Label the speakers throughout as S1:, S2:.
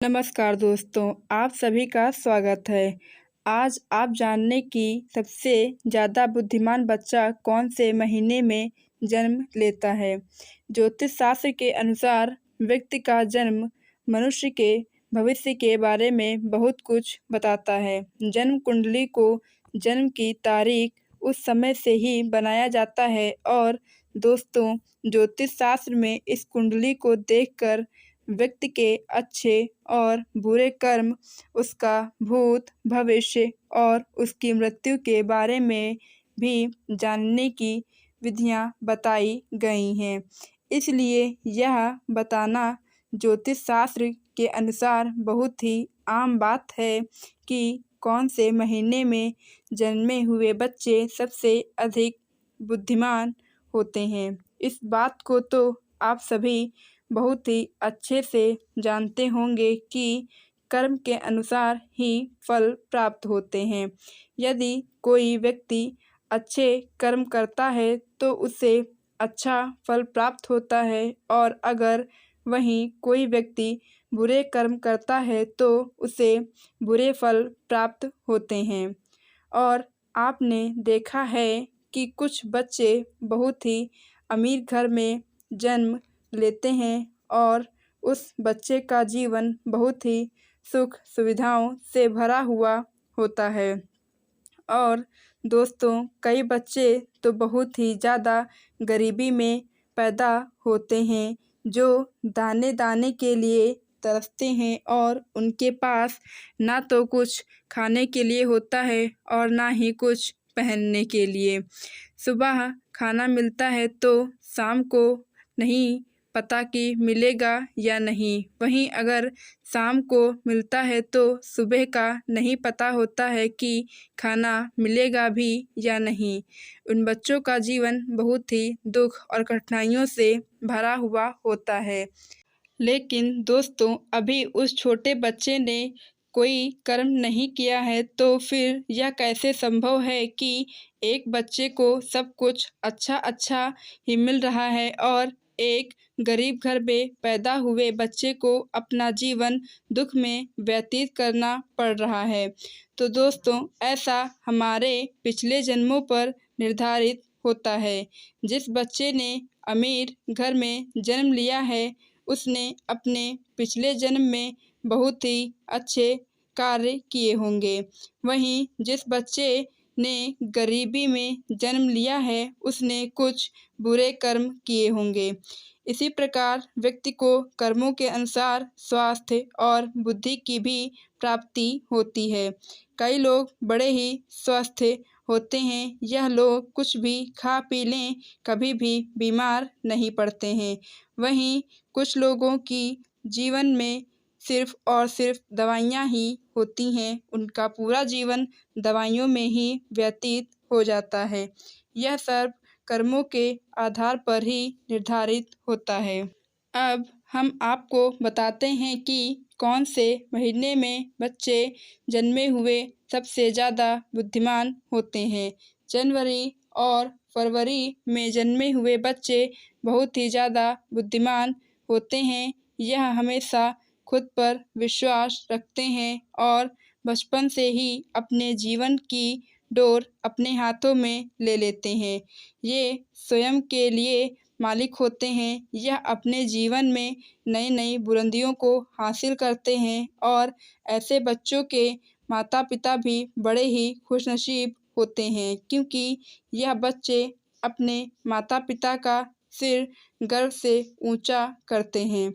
S1: नमस्कार दोस्तों, आप सभी का स्वागत है। आज आप जानने की सबसे ज़्यादा बुद्धिमान बच्चा कौन से महीने में जन्म लेता है। ज्योतिष शास्त्र के अनुसार व्यक्ति का जन्म मनुष्य के भविष्य के बारे में बहुत कुछ बताता है। जन्म कुंडली को जन्म की तारीख उस समय से ही बनाया जाता है और दोस्तों, ज्योतिष शास्त्र में इस कुंडली को देखकर व्यक्ति के अच्छे और बुरे कर्म, उसका भूत, भविष्य और उसकी मृत्यु के बारे में भी जानने की विधियाँ बताई गई हैं। इसलिए यह बताना ज्योतिष शास्त्र के अनुसार बहुत ही आम बात है कि कौन से महीने में जन्मे हुए बच्चे सबसे अधिक बुद्धिमान होते हैं। इस बात को तो आप सभी बहुत ही अच्छे से जानते होंगे कि कर्म के अनुसार ही फल प्राप्त होते हैं। यदि कोई व्यक्ति अच्छे कर्म करता है तो उसे अच्छा फल प्राप्त होता है और अगर वहीं कोई व्यक्ति बुरे कर्म करता है तो उसे बुरे फल प्राप्त होते हैं। और आपने देखा है कि कुछ बच्चे बहुत ही अमीर घर में जन्म लेते हैं और उस बच्चे का जीवन बहुत ही सुख सुविधाओं से भरा हुआ होता है। और दोस्तों, कई बच्चे तो बहुत ही ज़्यादा गरीबी में पैदा होते हैं, जो दाने दाने के लिए तरसते हैं और उनके पास ना तो कुछ खाने के लिए होता है और ना ही कुछ पहनने के लिए। सुबह खाना मिलता है तो शाम को नहीं पता कि मिलेगा या नहीं, वहीं अगर शाम को मिलता है तो सुबह का नहीं पता होता है कि खाना मिलेगा भी या नहीं। उन बच्चों का जीवन बहुत ही दुख और कठिनाइयों से भरा हुआ होता है। लेकिन दोस्तों, अभी उस छोटे बच्चे ने कोई कर्म नहीं किया है तो फिर यह कैसे संभव है कि एक बच्चे को सब कुछ अच्छा ही मिल रहा है और एक गरीब घर में पैदा हुए बच्चे को अपना जीवन दुख में व्यतीत करना पड़ रहा है। तो दोस्तों, ऐसा हमारे पिछले जन्मों पर निर्धारित होता है। जिस बच्चे ने अमीर घर में जन्म लिया है, उसने अपने पिछले जन्म में बहुत ही अच्छे कार्य किए होंगे। वहीं जिस बच्चे ने गरीबी में जन्म लिया है, उसने कुछ बुरे कर्म किए होंगे। इसी प्रकार व्यक्ति को कर्मों के अनुसार स्वास्थ्य और बुद्धि की भी प्राप्ति होती है। कई लोग बड़े ही स्वस्थ होते हैं, यह लोग कुछ भी खा पी लें, कभी भी बीमार नहीं पड़ते हैं। वहीं कुछ लोगों की जीवन में सिर्फ और सिर्फ दवाइयाँ ही होती हैं, उनका पूरा जीवन दवाइयों में ही व्यतीत हो जाता है। यह सब कर्मों के आधार पर ही निर्धारित होता है। अब हम आपको बताते हैं कि कौन से महीने में बच्चे जन्मे हुए सबसे ज़्यादा बुद्धिमान होते हैं। जनवरी और फरवरी में जन्मे हुए बच्चे बहुत ही ज़्यादा बुद्धिमान होते हैं। यह हमेशा खुद पर विश्वास रखते हैं और बचपन से ही अपने जीवन की डोर अपने हाथों में ले लेते हैं। ये स्वयं के लिए मालिक होते हैं। यह अपने जीवन में नई नई बुलंदियों को हासिल करते हैं और ऐसे बच्चों के माता पिता भी बड़े ही खुशनसीब होते हैं, क्योंकि यह बच्चे अपने माता पिता का सिर गर्व से ऊंचा करते हैं।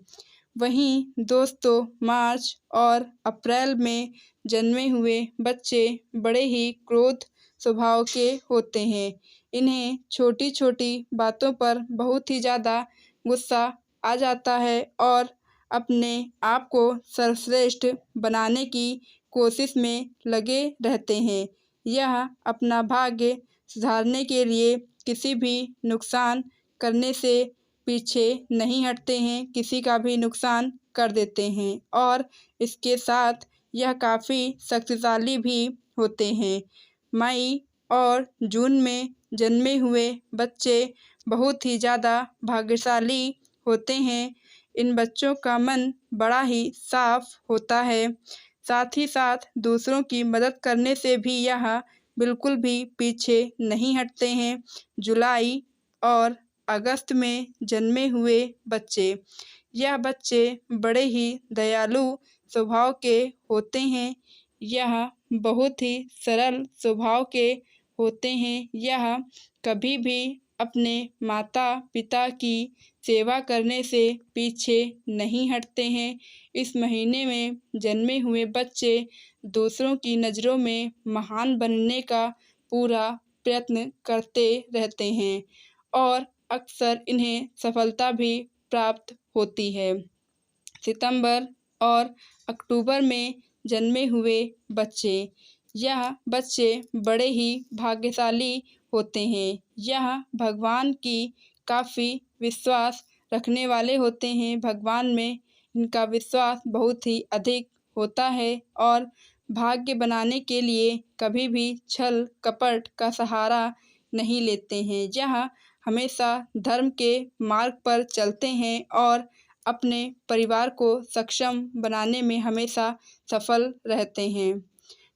S1: वहीं दोस्तों, मार्च और अप्रैल में जन्मे हुए बच्चे बड़े ही क्रोध स्वभाव के होते हैं। इन्हें छोटी छोटी बातों पर बहुत ही ज़्यादा गुस्सा आ जाता है और अपने आप को सर्वश्रेष्ठ बनाने की कोशिश में लगे रहते हैं। यह अपना भाग्य सुधारने के लिए किसी भी नुकसान करने से पीछे नहीं हटते हैं, किसी का भी नुकसान कर देते हैं और इसके साथ यह काफ़ी शक्तिशाली भी होते हैं। मई और जून में जन्मे हुए बच्चे बहुत ही ज़्यादा भाग्यशाली होते हैं। इन बच्चों का मन बड़ा ही साफ होता है। साथ ही साथ दूसरों की मदद करने से भी यह बिल्कुल भी पीछे नहीं हटते हैं। जुलाई और अगस्त में जन्मे हुए बच्चे, यह बच्चे बड़े ही दयालु स्वभाव के होते हैं। यह बहुत ही सरल स्वभाव के होते हैं। यह कभी भी अपने माता पिता की सेवा करने से पीछे नहीं हटते हैं। इस महीने में जन्मे हुए बच्चे दूसरों की नज़रों में महान बनने का पूरा प्रयत्न करते रहते हैं और अक्सर इन्हें सफलता भी प्राप्त होती है। सितंबर और अक्टूबर में जन्मे हुए बच्चे, यह बच्चे बड़े ही भाग्यशाली होते हैं। यह भगवान की काफ़ी विश्वास रखने वाले होते हैं। भगवान में इनका विश्वास बहुत ही अधिक होता है और भाग्य बनाने के लिए कभी भी छल कपट का सहारा नहीं लेते हैं। यह हमेशा धर्म के मार्ग पर चलते हैं और अपने परिवार को सक्षम बनाने में हमेशा सफल रहते हैं।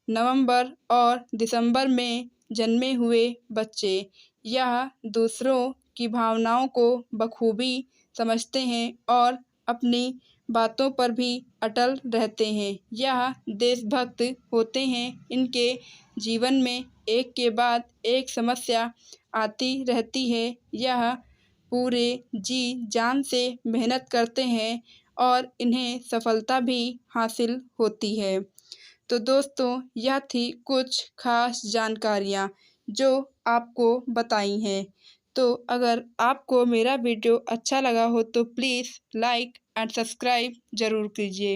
S1: नवंबर और दिसंबर में जन्मे हुए बच्चे, यह दूसरों की भावनाओं को बखूबी समझते हैं और अपनी बातों पर भी अटल रहते हैं। यह देशभक्त होते हैं। इनके जीवन में एक के बाद एक समस्या आती रहती है। यह पूरे जी जान से मेहनत करते हैं और इन्हें सफलता भी हासिल होती है। तो दोस्तों, यह थी कुछ खास जानकारियाँ जो आपको बताई हैं। तो अगर आपको मेरा वीडियो अच्छा लगा हो तो प्लीज़ लाइक एंड सब्सक्राइब ज़रूर कीजिए।